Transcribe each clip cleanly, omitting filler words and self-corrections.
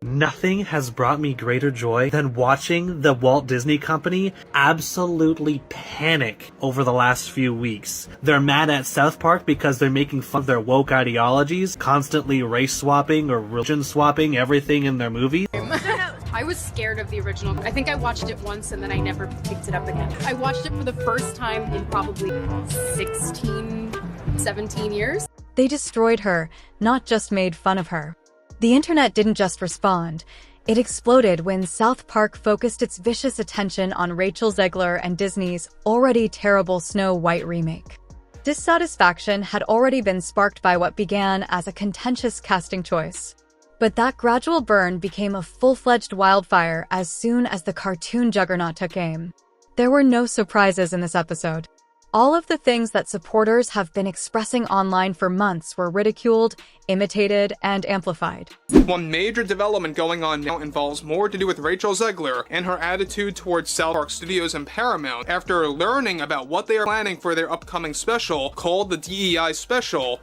Nothing has brought me greater joy than watching the Walt Disney Company absolutely panic over the last few weeks. They're mad at South Park because they're making fun of their woke ideologies, constantly race swapping or religion swapping everything in their movies. I was scared of the original. I think I watched it once and then I never picked it up again. I watched it for the first time in probably 16, 17 years. They destroyed her, not just made fun of her. The internet didn't just respond. It exploded when South Park focused its vicious attention on Rachel Zegler and Disney's already terrible Snow White remake. Dissatisfaction had already been sparked by what began as a contentious casting choice. But that gradual burn became a full-fledged wildfire as soon as the cartoon juggernaut took aim. There were no surprises in this episode. All of the things that supporters have been expressing online for months were ridiculed, imitated, and amplified. One major development going on now involves more to do with Rachel Zegler and her attitude towards South Park Studios and Paramount after learning about what they are planning for their upcoming special called the DEI Special.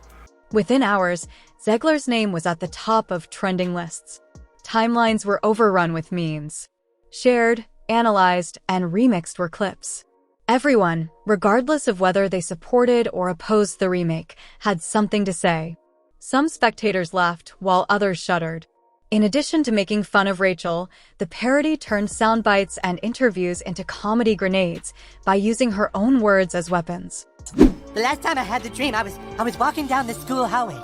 Within hours, Zegler's name was at the top of trending lists. Timelines were overrun with memes. Shared, analyzed, and remixed were clips. Everyone, regardless of whether they supported or opposed the remake, had something to say. Some spectators laughed, while others shuddered. In addition to making fun of Rachel, the parody turned sound bites and interviews into comedy grenades by using her own words as weapons. The last time I had the dream, I was walking down the school hallway.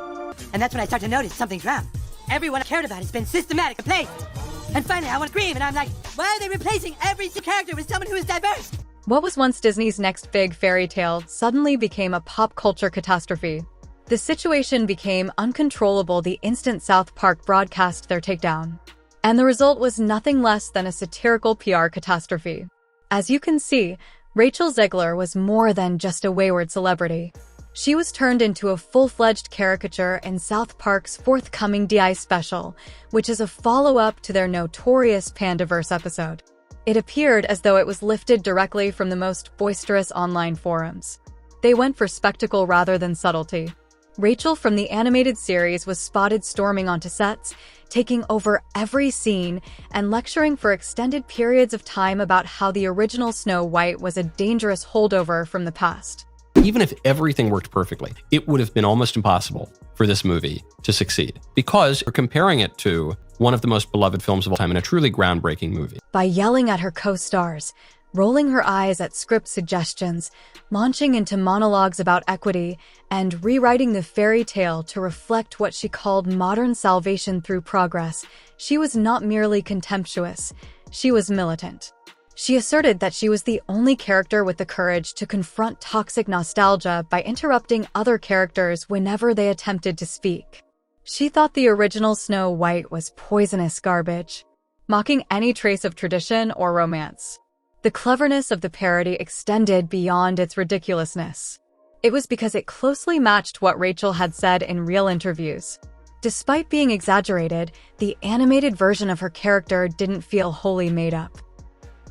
And that's when I started to notice something's wrong. Everyone I cared about has been systematically replaced. And finally, I want to scream, and I'm like, why are they replacing every character with someone who is diverse? What was once Disney's next big fairy tale suddenly became a pop culture catastrophe. The situation became uncontrollable the instant South Park broadcast their takedown. And the result was nothing less than a satirical PR catastrophe. As you can see, Rachel Zegler was more than just a wayward celebrity. She was turned into a full-fledged caricature in South Park's forthcoming DI special, which is a follow-up to their notorious Pandaverse episode. It appeared as though it was lifted directly from the most boisterous online forums. They went for spectacle rather than subtlety. Rachel from the animated series was spotted storming onto sets, taking over every scene, and lecturing for extended periods of time about how the original Snow White was a dangerous holdover from the past. Even if everything worked perfectly, it would have been almost impossible for this movie to succeed because we're comparing it to one of the most beloved films of all time and a truly groundbreaking movie. By yelling at her co-stars, rolling her eyes at script suggestions, launching into monologues about equity, and rewriting the fairy tale to reflect what she called modern salvation through progress, she was not merely contemptuous, she was militant. She asserted that she was the only character with the courage to confront toxic nostalgia by interrupting other characters whenever they attempted to speak. She thought the original Snow White was poisonous garbage, mocking any trace of tradition or romance. The cleverness of the parody extended beyond its ridiculousness. It was because it closely matched what Rachel had said in real interviews. Despite being exaggerated, the animated version of her character didn't feel wholly made up.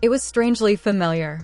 It was strangely familiar.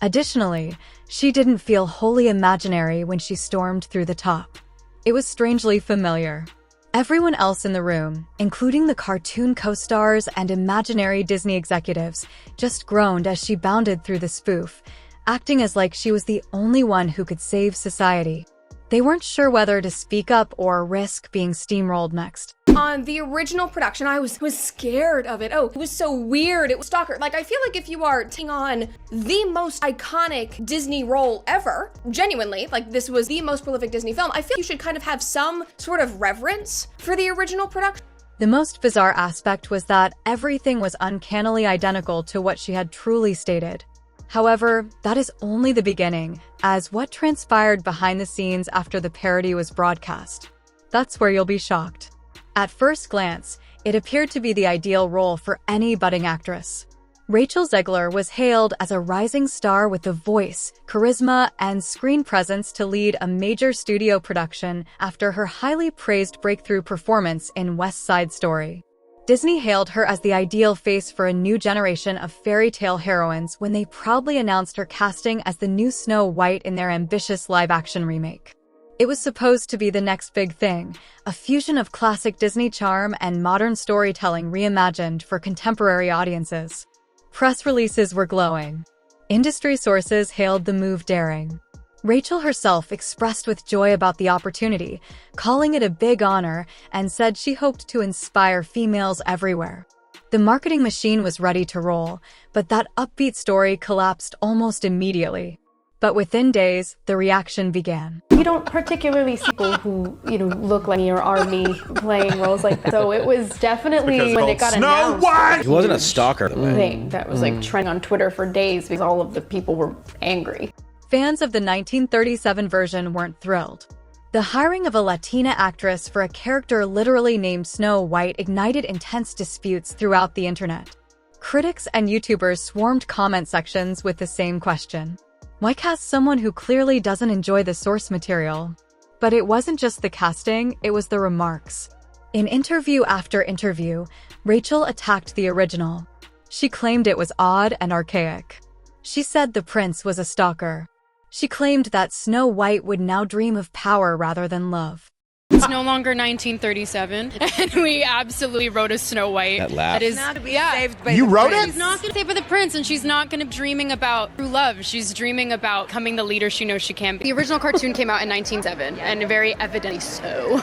Additionally, she didn't feel wholly imaginary when she stormed through the top. It was strangely familiar. Everyone else in the room, including the cartoon co-stars and imaginary Disney executives, just groaned as she bounded through the spoof, acting as like she was the only one who could save society. They weren't sure whether to speak up or risk being steamrolled next. On the original production, I was scared of it. Oh, it was so weird. It was stalker. Like, I feel like if you are taking on the most iconic Disney role ever, genuinely, like this was the most prolific Disney film, I feel you should kind of have some sort of reverence for the original production. The most bizarre aspect was that everything was uncannily identical to what she had truly stated. However, that is only the beginning, as what transpired behind the scenes after the parody was broadcast. That's where you'll be shocked. At first glance, it appeared to be the ideal role for any budding actress. Rachel Zegler was hailed as a rising star with the voice, charisma, and screen presence to lead a major studio production after her highly praised breakthrough performance in West Side Story. Disney hailed her as the ideal face for a new generation of fairy tale heroines when they proudly announced her casting as the new Snow White in their ambitious live-action remake. It was supposed to be the next big thing, a fusion of classic Disney charm and modern storytelling reimagined for contemporary audiences. Press releases were glowing. Industry sources hailed the move daring. Rachel herself expressed with joy about the opportunity, calling it a big honor, and said she hoped to inspire females everywhere. The marketing machine was ready to roll, but that upbeat story collapsed almost immediately. But within days, the reaction began. You don't particularly see people who, look like me or are me playing roles like that. So it was definitely, when it got announced, He wasn't a stalker. thing that was trending on Twitter for days because all of the people were angry. Fans of the 1937 version weren't thrilled. The hiring of a Latina actress for a character literally named Snow White ignited intense disputes throughout the internet. Critics and YouTubers swarmed comment sections with the same question. Why cast someone who clearly doesn't enjoy the source material? But it wasn't just the casting, it was the remarks. In interview after interview, Rachel attacked the original. She claimed it was odd and archaic. She said the prince was a stalker. She claimed that Snow White would now dream of power rather than love. It's no longer 1937, and we absolutely wrote a Snow White. That laugh. That is, You wrote it? She's not going to save for the prince, and she's not going to be dreaming about true love. She's dreaming about becoming the leader she knows she can be. The original cartoon came out in 1907, and very evidently so.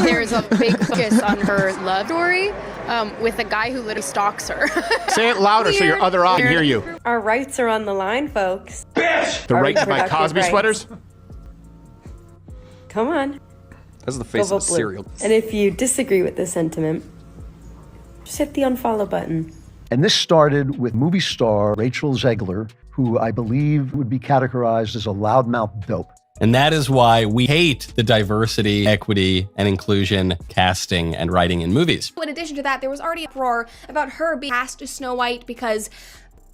There's a big focus on her love story with a guy who literally stalks her. Say it louder so your other eye can hear you. Our rights are on the line, folks. The right to buy Cosby sweaters? Come on. That's the face of a cereal. And if you disagree with this sentiment, just hit the unfollow button. And this started with movie star Rachel Zegler, who I believe would be categorized as a loudmouth dope. And that is why we hate the diversity, equity, and inclusion casting and writing in movies. In addition to that, there was already uproar about her being cast as Snow White because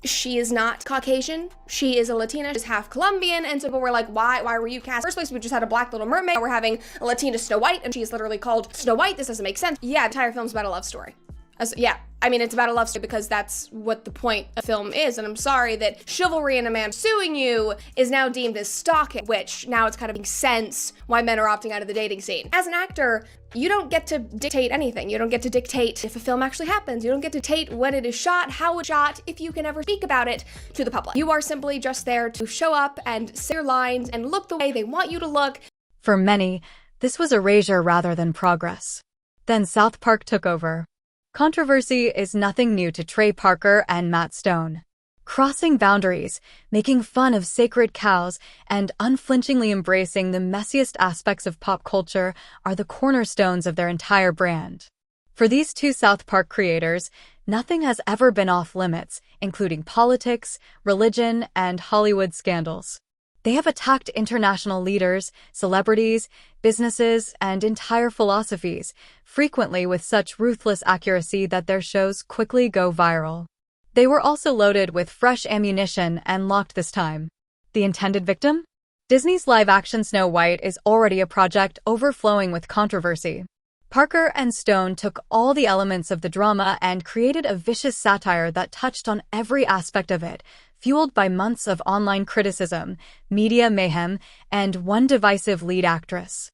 she is not Caucasian. She is a Latina. She's half Colombian. And so people were like, why were you cast? First place, we just had a black Little Mermaid. We're having a Latina Snow White, and she's literally called Snow White. This doesn't make sense. Yeah, the entire film's about a love story. It's about a love story because that's what the point of film is. And I'm sorry that chivalry and a man suing you is now deemed as stalking, which now it's kind of making sense why men are opting out of the dating scene. As an actor, you don't get to dictate anything. You don't get to dictate if a film actually happens. You don't get to dictate when it is shot, how it's shot, if you can ever speak about it to the public. You are simply just there to show up and say your lines and look the way they want you to look. For many, this was erasure rather than progress. Then South Park took over. Controversy is nothing new to Trey Parker and Matt Stone. Crossing boundaries, making fun of sacred cows, and unflinchingly embracing the messiest aspects of pop culture are the cornerstones of their entire brand. For these two South Park creators, nothing has ever been off limits, including politics, religion, and Hollywood scandals. They have attacked international leaders, celebrities, businesses, and entire philosophies, frequently with such ruthless accuracy that their shows quickly go viral. They were also loaded with fresh ammunition and locked this time. The intended victim? Disney's live-action Snow White is already a project overflowing with controversy. Parker and Stone took all the elements of the drama and created a vicious satire that touched on every aspect of it, fueled by months of online criticism, media mayhem, and one divisive lead actress.